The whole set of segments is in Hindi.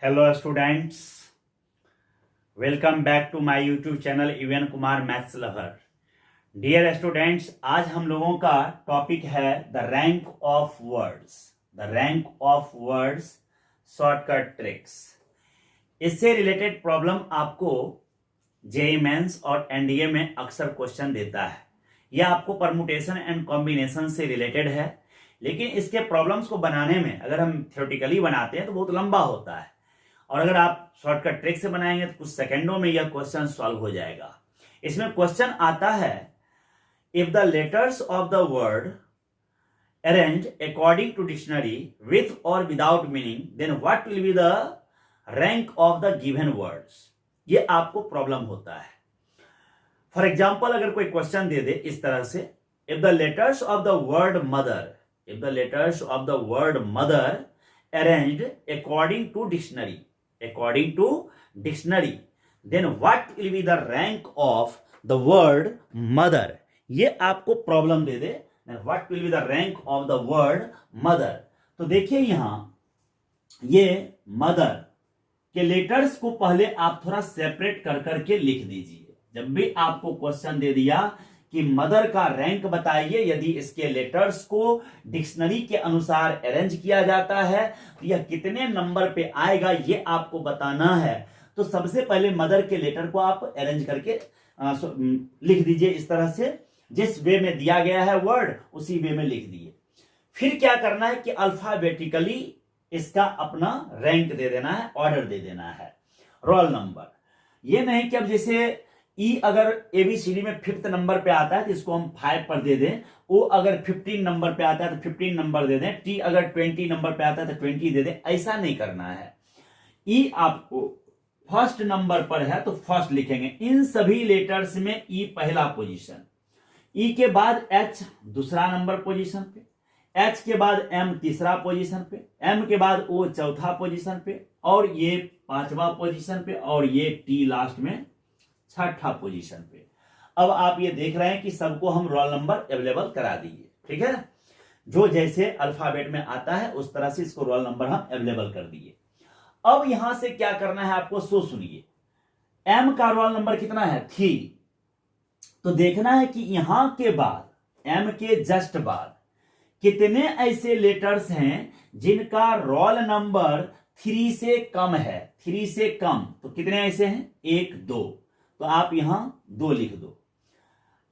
Hello students, welcome back to my YouTube channel Evan Kumar maths lover. Dear students, आज हम लोगों का टॉपिक है the rank of words. The rank of words shortcut tricks. इससे रिलेटेड प्रॉब्लम आपको जेईई मेंस और एनडीए में अक्सर क्वेश्चन देता है। यह आपको परमुटेशन एंड कॉम्बिनेशन से रिलेटेड है, लेकिन इसके प्रॉब्लम्स को बनाने में अगर हम थ्योरेटिकली बनाते हैं तो बहुत लंबा होता है, और अगर आप शॉर्टकट ट्रिक से बनाएंगे तो कुछ सेकंडों में यह क्वेश्चन सॉल्व हो जाएगा। इसमें क्वेश्चन आता है, if the letters of the word arrange according to dictionary with और without meaning, then what will be the rank of the given words. ये आपको प्रॉब्लम होता है। फॉर एग्जाम्पल, अगर कोई क्वेश्चन दे दे इस तरह से, if the letters of the word mother, if the letters of the word mother arranged according to dictionary, according to dictionary, then what will be the rank of the word mother। ये आपको problem they they, what will be the rank of the word mother। तो देखिए यहां ये मदर के लेटर्स को पहले आप थोड़ा सेपरेट कर करके लिख दीजिए। जब भी आपको क्वेश्चन दे दिया कि मदर का रैंक बताइए, यदि इसके लेटर्स को डिक्शनरी के अनुसार अरेंज किया जाता है तो यह कितने नंबर पे आएगा, ये आपको बताना है। तो सबसे पहले मदर के लेटर को आप अरेंज करके लिख दीजिए इस तरह से, जिस वे में दिया गया है वर्ड उसी वे में लिख दिए। फिर क्या करना है कि अल्फाबेटिकली इसका अपना रैंक दे देना है, ऑर्डर दे देना है, रोल नंबर। ये नहीं कि अब जैसे ई अगर एबीसीडी में 5th नंबर पे आता है तो इसको हम 5 पर दे दें, ओ अगर 15 नंबर पे आता है तो 15 नंबर दे दें, टी अगर 20 नंबर पे आता है तो 20 दे दें। ऐसा नहीं करना है। ई आपको फर्स्ट नंबर पर है तो फर्स्ट लिखेंगे। इन सभी लेटर्स में ई पहला पोजीशन, ई के बाद एच दूसरा नंबर पोजीशन पे, एच के बाद एम तीसरा पोजीशन पे, एम के बाद ओ चौथा पोजीशन पे, और ये 5वां पोजीशन पे, और ये टी लास्ट में 6ठा पोजीशन पे। अब आप ये देख रहे हैं कि सबको हम रोल नंबर अवेलेबल करा दिए, ठीक है। जो जैसे अल्फाबेट में आता है उस तरह से इसको रोल नंबर हम अवेलेबल कर दिए। अब यहां से क्या करना है आपको, सो सुनिए। एम का रोल नंबर कितना है, 3। तो देखना है कि यहां के बाद, एम के जस्ट बाद कितने ऐसे लेटर्स हैं जिनका रोल नंबर 3 से कम है। 3 से कम तो कितने ऐसे हैं, 1 2, तो आप यहां 2 लिख दो।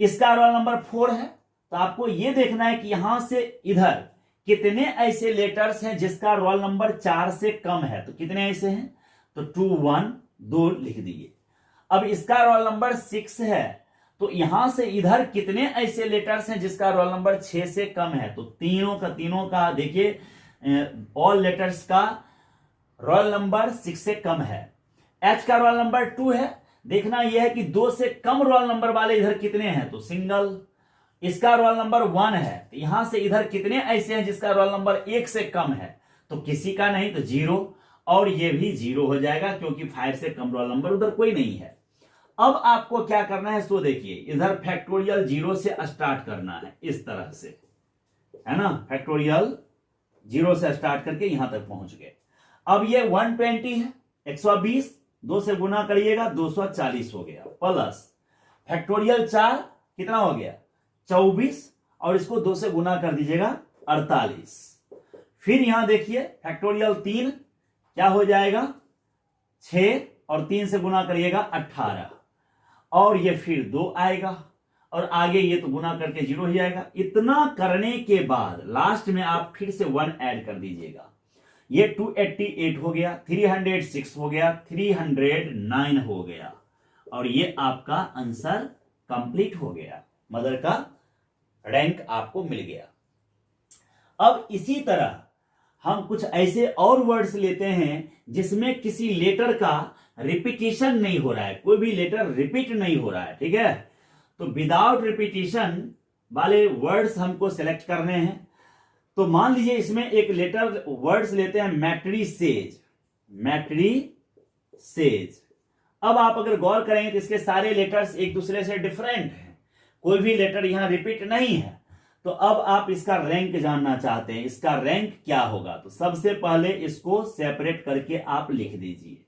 इसका रोल नंबर 4 है, तो आपको यह देखना है कि यहां से इधर कितने ऐसे लेटर्स हैं जिसका रोल नंबर 4 से कम है। तो कितने ऐसे हैं, तो 2 1 2 लिख दिए। अब इसका रोल नंबर 6 है, तो यहां से इधर कितने ऐसे लेटर्स हैं जिसका रोल नंबर 6 से कम है। तो तीनों का देखिए, ऑल लेटर्स का रोल नंबर 6 से कम है। एच का रोल नंबर 2 है, देखना यह है कि 2 से कम रोल नंबर वाले इधर कितने हैं, तो सिंगल। इसका रोल नंबर 1 है, तो यहां से इधर कितने ऐसे हैं जिसका रोल नंबर 1 से कम है, तो किसी का नहीं, तो 0, और ये भी 0 हो जाएगा क्योंकि 5 से कम रोल नंबर उधर कोई नहीं है। अब आपको क्या करना है, सो देखिए, इधर फैक्टोरियल 0 से स्टार्ट करना है इस तरह से, है ना। फैक्टोरियल 0 से स्टार्ट करके यहां तक पहुंच गए। अब ये 120 है, 120 2 से गुना करिएगा 240 हो गया, प्लस फैक्टोरियल 4 कितना हो गया, 24, और इसको 2 से गुना कर दीजिएगा 48। फिर यहां देखिए फैक्टोरियल 3 क्या हो जाएगा, 6, और 3 से गुना करिएगा 18, और ये फिर 2 आएगा, और आगे ये तो गुना करके 0 ही आएगा। इतना करने के बाद लास्ट में आप फिर से 1 ऐड कर दीजिएगा। ये 288 हो गया, 306 हो गया, 309 हो गया, और ये आपका आंसर कंप्लीट हो गया। मदर का रैंक आपको मिल गया। अब इसी तरह हम कुछ ऐसे और वर्ड्स लेते हैं जिसमें किसी लेटर का रिपीटिशन नहीं हो रहा है, कोई भी लेटर रिपीट नहीं हो रहा है, ठीक है। तो विदाउट रिपीटिशन वाले वर्ड्स हमको सेलेक्ट करने हैं। तो मान लीजिए इसमें एक लेटर वर्ड्स लेते हैं, मैट्रीसेज। मैट्रीसेज। अब आप अगर गौर करेंगे तो इसके सारे लेटर्स एक दूसरे से डिफरेंट हैं, कोई भी लेटर यहां रिपीट नहीं है। तो अब आप इसका रैंक जानना चाहते हैं, इसका रैंक क्या होगा, तो सबसे पहले इसको सेपरेट करके आप लिख दीजिए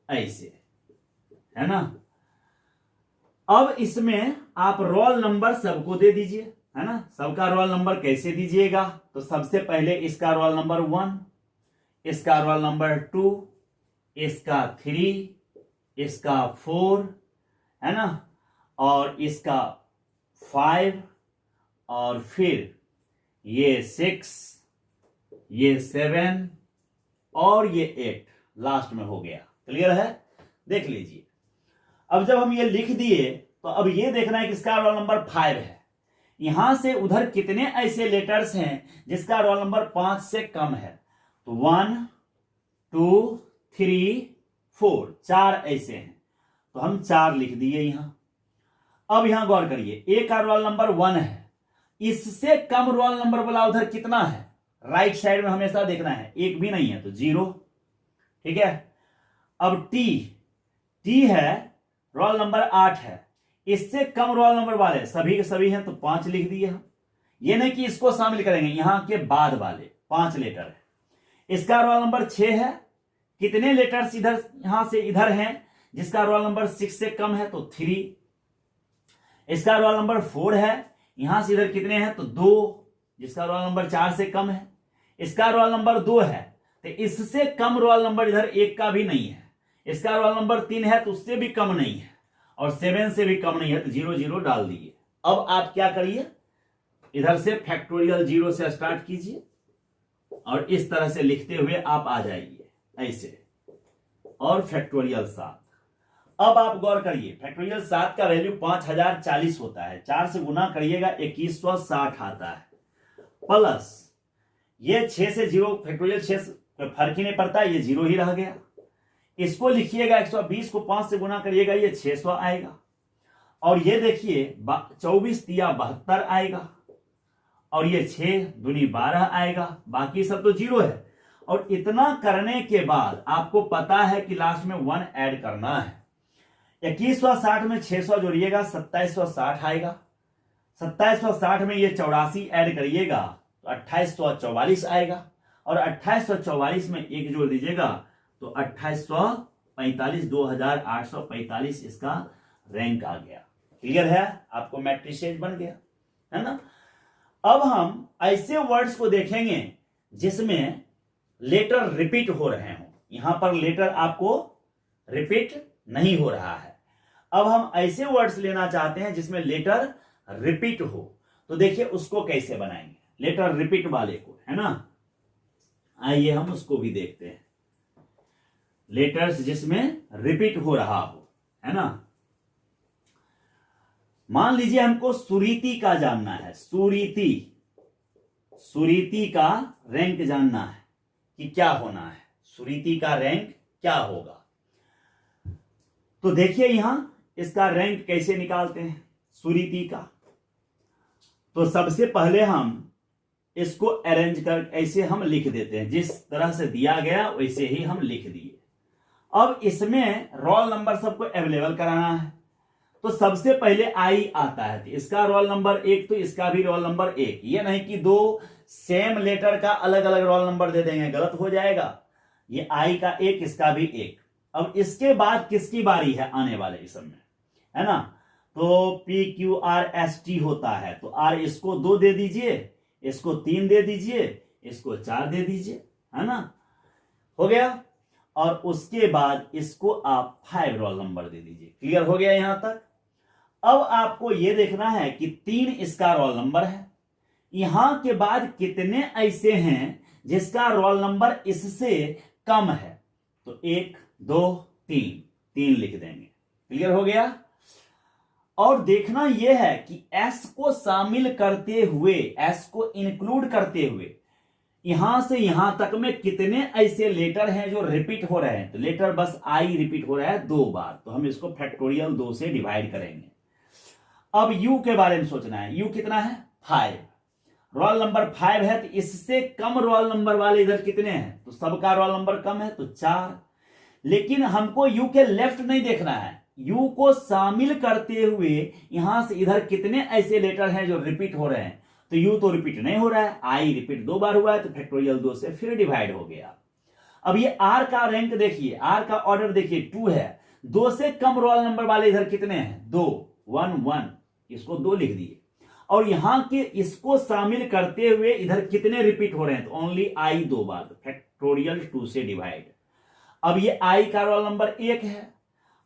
ऐसे, है ना। अब इसमें आप रोल नंबर सबको दे दीजिए, है ना। सबका रोल नंबर कैसे दीजिएगा, तो सबसे पहले इसका रोल नंबर 1, इसका रोल नंबर 2, इसका 3, इसका 4, है ना, और इसका 5, और फिर ये 6, ये 7 और ये 8 लास्ट में हो गया। क्लियर है, देख लीजिए। अब जब हम ये लिख दिए तो अब ये देखना है कि इसका रोल नंबर 5 है। यहां से उधर कितने ऐसे लेटर्स हैं जिसका रोल नंबर 5 से कम है, तो 1 2 3 4, 4 ऐसे हैं, तो हम 4 लिख दिए यहां। अब यहां गौर करिए, ए का रोल नंबर 1 है, इससे कम रोल नंबर वाला उधर कितना है, राइट साइड में हमेशा देखना है, एक भी नहीं है तो 0, ठीक है। अब टी है, रोल नंबर 8 है, इससे कम रोल नंबर वाले सभी के सभी हैं तो 5 लिख दिए हम। ये नहीं कि इसको शामिल करेंगे, यहां के बाद वाले 5 लेटर है। इसका रोल नंबर 6 है, कितने लेटर्स इधर यहां से इधर हैं जिसका रोल नंबर 6 से कम है, तो 3। इसका रोल नंबर 4 है, यहां से इधर कितने हैं, तो 2, जिसका रोल नंबर 4 से कम है। इसका रोल नंबर 2 है, तो इससे कम रोल नंबर इधर एक का भी नहीं है। इसका रोल नंबर 3 है, तो उससे भी कम नहीं है, और 7 से भी कम नहीं है, तो 0 0 डाल दिए। अब आप क्या करिए, इधर से फैक्टोरियल 0 से स्टार्ट कीजिए और इस तरह से लिखते हुए आप आ जाइए ऐसे, और फैक्टोरियल 7। अब आप गौर करिए, फैक्टोरियल 7 का वैल्यू 5040 होता है, 4 से गुना करिएगा 2160 आता है, प्लस ये 6 से 0, फैक्टोरियल 6 फर्क ही नहीं पड़ता, ये 0 ही रह गया। इसको लिखिएगा 120 को 5 से गुना करिएगा, ये 600 आएगा। और ये देखिए 24 तिया 72 आएगा, और ये 6 दूनी 12 आएगा, बाकी सब तो 0 है। और इतना करने के बाद आपको पता है कि लास्ट में 1 ऐड करना है। 2160 में 600 जोड़िएगा, 2760 आएगा। 2760 में ये 84 ऐड करिएगा तो 2844 आएगा, और 2844 में 1 जोड़ दीजिएगा तो 2845, 2845 इसका रैंक आ गया। क्लियर है, आपको मैट्रिसेज बन गया, है ना। अब हम ऐसे वर्ड्स को देखेंगे जिसमें लेटर रिपीट हो रहे हों। यहां पर लेटर आपको रिपीट नहीं हो रहा है। अब हम ऐसे वर्ड्स लेना चाहते हैं जिसमें लेटर रिपीट हो, तो देखिए उसको कैसे बनाएंगे, लेटर रिपीट वाले को, है ना। आइए हम उसको भी देखते हैं, लेटर्स जिसमें रिपीट हो रहा हो, है ना। मान लीजिए हमको सुरीति का जानना है, सुरीति का रैंक जानना है कि क्या होना है, सुरीति का रैंक क्या होगा। तो देखिए यहां इसका रैंक कैसे निकालते हैं सुरीति का। तो सबसे पहले हम इसको अरेंज कर ऐसे हम लिख देते हैं, जिस तरह से दिया गया वैसे ही हम लिख दिए। अब इसमें रोल नंबर सबको अवेलेबल कराना है, तो सबसे पहले आई आता है, इसका रोल नंबर 1 तो इसका भी रोल नंबर 1। ये नहीं कि 2 सेम लेटर का अलग अलग रोल नंबर दे देंगे, गलत हो जाएगा। ये आई का 1, इसका भी 1। अब इसके बाद किसकी बारी है आने वाले इस समय, है ना। तो PQRST होता है, तो R इसको 2 दे दीजिए, इसको 3 दे दीजिए, इसको 4 दे दीजिए, है ना, हो गया। और उसके बाद इसको आप 5 रोल नंबर दे दीजिए। क्लियर हो गया यहां तक। अब आपको यह देखना है कि 3 इसका रोल नंबर है, यहां के बाद कितने ऐसे हैं जिसका रोल नंबर इससे कम है, तो 1 2 3 लिख देंगे। क्लियर हो गया। और देखना यह है कि एस को शामिल करते हुए, एस को इंक्लूड करते हुए यहां से यहां तक में कितने ऐसे लेटर हैं जो रिपीट हो रहे हैं। तो लेटर बस आई रिपीट हो रहा है 2 बार, तो हम इसको फैक्टोरियल 2 से डिवाइड करेंगे। अब यू के बारे में सोचना है, यू कितना है 5, रोल नंबर 5 है, तो इससे कम रोल नंबर वाले इधर कितने हैं, तो सबका रोल नंबर कम है तो 4। लेकिन हमको यू के लेफ्ट नहीं देखना है, यू को शामिल करते हुए यहां से इधर कितने ऐसे लेटर हैं जो रिपीट हो रहे हैं। तो यू तो रिपीट नहीं हो रहा है, आई रिपीट 2 बार हुआ है, तो फैक्टोरियल 2 से फिर डिवाइड हो गया। अब ये आर का रैंक देखिए, आर का ऑर्डर देखिए 2 है, 2 से कम रोल नंबर वाले इधर कितने हैं, 2, 1 1, इसको 2 लिख दिए। और यहां के इसको शामिल करते हुए इधर कितने रिपीट हो रहे हैं, तो ओनली आई 2 बार, फैक्टोरियल 2 से डिवाइड। अब ये आई का रोल नंबर 1 है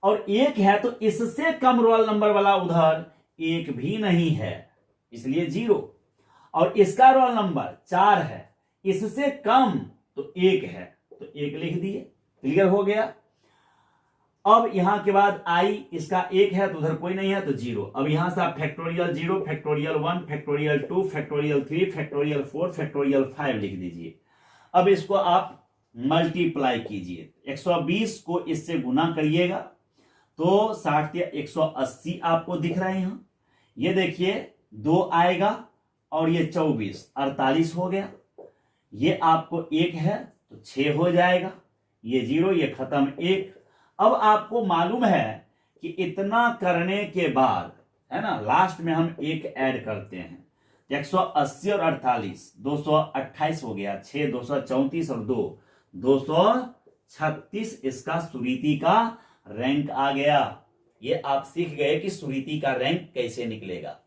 और 1 है, तो इससे कम रोल नंबर वाला उधर 1 भी नहीं है, इसलिए 0। और इसका रोल नंबर 4 है, इससे कम तो 1 है, तो 1 लिख दिए, क्लियर हो गया। अब यहां के बाद आई इसका 1 है, तो उधर कोई नहीं है, तो 0। अब यहां से आप factorial 0, factorial 1, factorial 2, factorial 3, factorial 4, factorial 5 लिख दीजिए। अब इसको आप मल्टीप्लाई कीजिए, 120 को इससे गुना करिएगा, तो 60 या 180 आपको दिख रहा है यहां। ये देखिए 2 आएगा और ये 24, 48 हो गया। ये आपको 1 है तो 6 हो जाएगा, ये 0, ये खत्म 1। अब आपको मालूम है कि इतना करने के बाद, है ना, लास्ट में हम 1 ऐड करते हैं, 180 और 48, 228 हो गया, 6 234 और 2 236, इसका सुरीति का रैंक आ गया। ये आप सीख गए कि सुरीति का रैंक कैसे निकलेगा।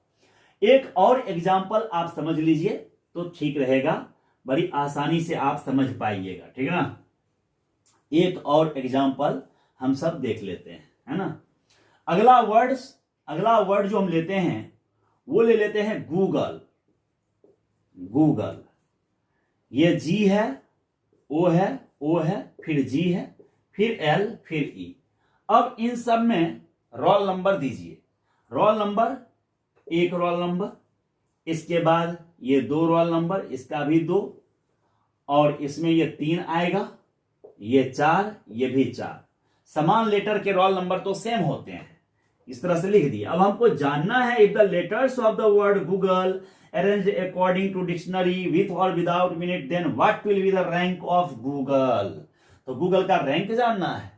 एक और एग्जाम्पल आप समझ लीजिए तो ठीक रहेगा, बड़ी आसानी से आप समझ पाइएगा, ठीक है ना। एक और एग्जाम्पल हम सब देख लेते हैं, है ना। अगला वर्ड जो हम लेते हैं वो ले लेते हैं गूगल। गूगल, ये जी है, ओ है, फिर जी है, फिर एल, फिर ई। अब इन सब में रोल नंबर दीजिए। रोल नंबर, 1 रोल नंबर, इसके बाद ये 2 रोल नंबर, इसका भी 2, और इसमें ये 3 आएगा, ये 4, ये भी 4। समान लेटर के रोल नंबर तो सेम होते हैं, इस तरह से लिख दिए। अब हमको जानना है, if the letters of the word Google arranged according to dictionary with और without meaning, then what will be the rank of Google. तो गूगल का रैंक जानना है,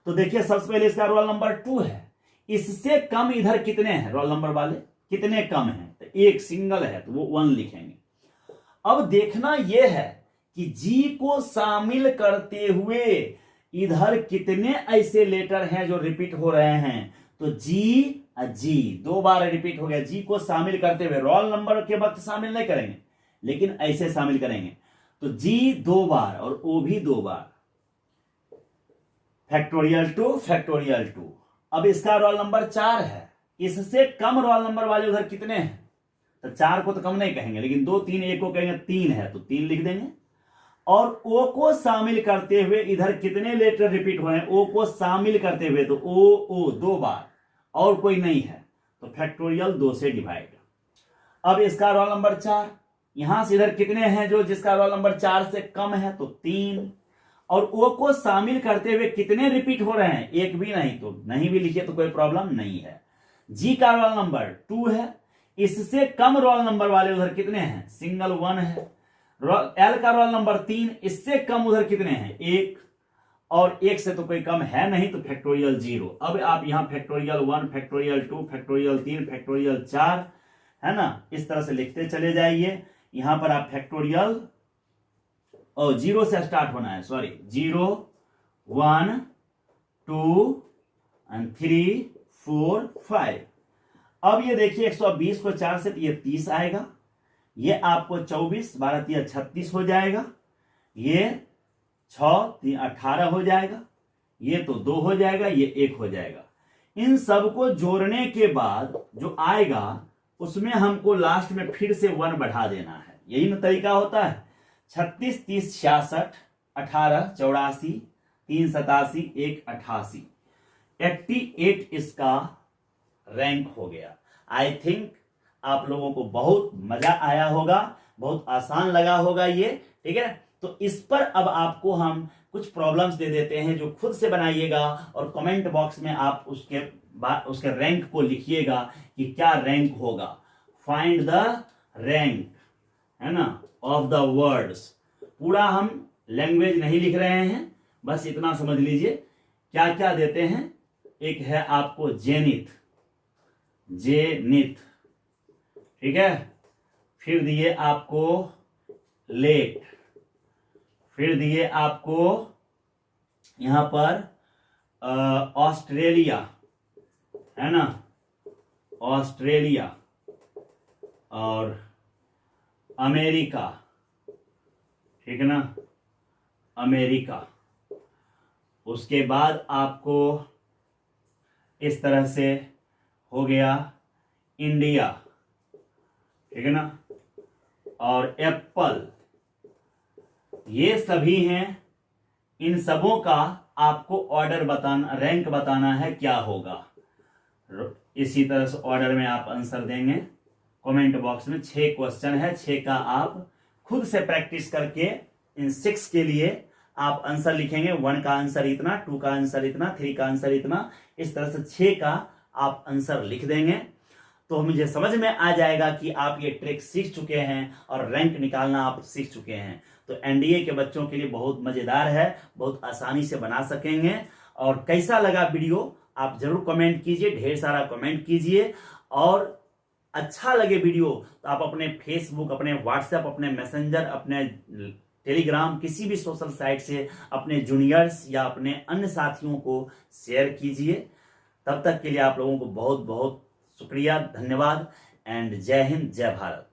तो देखिए सबसे पहले इसका रोल नंबर 2 है, इससे कम इधर कितने हैं रोल नंबर वाले, कितने कम हैं, तो 1 सिंगल है तो वो 1 लिखेंगे। अब देखना यह है कि जी को शामिल करते हुए इधर कितने ऐसे लेटर हैं जो रिपीट हो रहे हैं, तो जी 2 बार रिपीट हो गया। जी को शामिल करते हुए, रोल नंबर के वक्त शामिल नहीं करेंगे लेकिन ऐसे शामिल करेंगे, तो जी 2 बार और ओ भी 2 बार, फैक्टोरियल 2। अब इसका रोल नंबर 4 है, इससे कम रोल नंबर वाले उधर कितने हैं, तो 4 को तो कम नहीं कहेंगे लेकिन 2 3 1 को कहेंगे, 3 है तो 3 लिख देंगे। और ओ को शामिल करते हुए इधर कितने लेटर रिपीट हो रहे हैं, ओ को शामिल करते हुए, तो ओ 2 बार और कोई नहीं है, तो फैक्टोरियल 2 से डिवाइड। अब इसका रोल नंबर 4, यहां से इधर कितने हैं जो जिसका रोल नंबर 4 से कम है, तो 3। और ओ को शामिल करते हुए कितने रिपीट हो रहे हैं, 1 भी नहीं, तो नहीं भी लिखिए तो कोई प्रॉब्लम नहीं है। जी का रोल नंबर 2 है, इससे कम रोल नंबर वाले उधर कितने हैं, सिंगल 1 है। एल का रोल नंबर 3, इससे कम उधर कितने हैं, 1, और 1 से तो कोई कम है नहीं, तो फैक्टोरियल 0। अब आप यहां फैक्टोरियल 1, फैक्टोरियल 2, फैक्टोरियल 3, फैक्टोरियल 4, है ना, इस तरह से लिखते चले जाइए। यहां पर आप फैक्टोरियल 0 से स्टार्ट होना है, सॉरी, 0 1 2 and 3 4 5। अब ये देखिए 120 को 4 से, ये 30 आएगा, ये आपको 24 12 3 36 हो जाएगा, ये 6 3 18 हो जाएगा, ये तो 2 हो जाएगा, ये 1 हो जाएगा। इन सबको जोड़ने के बाद जो आएगा उसमें हमको लास्ट में फिर से 1 बढ़ा देना है, यही ना तरीका होता है। 36 30 66, 18 84, 3 87, 1 88, 88 इसका रैंक हो गया। आई थिंक आप लोगों को बहुत मजा आया होगा, बहुत आसान लगा होगा ये, ठीक है। तो इस पर अब आपको हम कुछ प्रॉब्लम्स दे देते हैं जो खुद से बनाइएगा और कमेंट बॉक्स में आप उसके रैंक को लिखिएगा कि क्या रैंक होगा। फाइंड द रैंक, है ना, ऑफ द वर्ड्स। पूरा हम लैंग्वेज नहीं लिख रहे हैं, बस इतना समझ लीजिए क्या क्या देते हैं। एक है आपको जेनिथ, ठीक है, फिर दिए आपको लेट, फिर दिए आपको यहां पर ऑस्ट्रेलिया, है ना, ऑस्ट्रेलिया, और अमेरिका, ठीक है ना, अमेरिका। उसके बाद आपको इस तरह से हो गया इंडिया, ठीक है ना, और एप्पल, ये सभी हैं। इन सबों का आपको ऑर्डर बताना, रैंक बताना है क्या होगा। इसी तरह से ऑर्डर में आप आंसर देंगे। कमेंट बॉक्स में 6 क्वेश्चन है, 6 का आप खुद से प्रैक्टिस करके इन 6 के लिए आप आंसर लिखेंगे। 1 का आंसर इतना, 2 का आंसर इतना, 3 का आंसर इतना, इस तरह से 6 का आप आंसर लिख देंगे तो मुझे समझ में आ जाएगा कि आप ये ट्रिक सीख चुके हैं और रैंक निकालना आप सीख चुके हैं। तो एनडीए के बच्चों के लिए बहुत मजेदार है, बहुत आसानी से बना सकेंगे। और कैसा लगा वीडियो आप जरूर कमेंट कीजिए, ढेर सारा कमेंट कीजिए। और अच्छा लगे वीडियो तो आप अपने फेसबुक, अपने व्हाट्सएप, अपने मैसेंजर, अपने टेलीग्राम, किसी भी सोशल साइट से अपने जूनियर्स या अपने अन्य साथियों को शेयर कीजिए। तब तक के लिए आप लोगों को बहुत बहुत शुक्रिया, धन्यवाद एंड जय हिंद, जय भारत।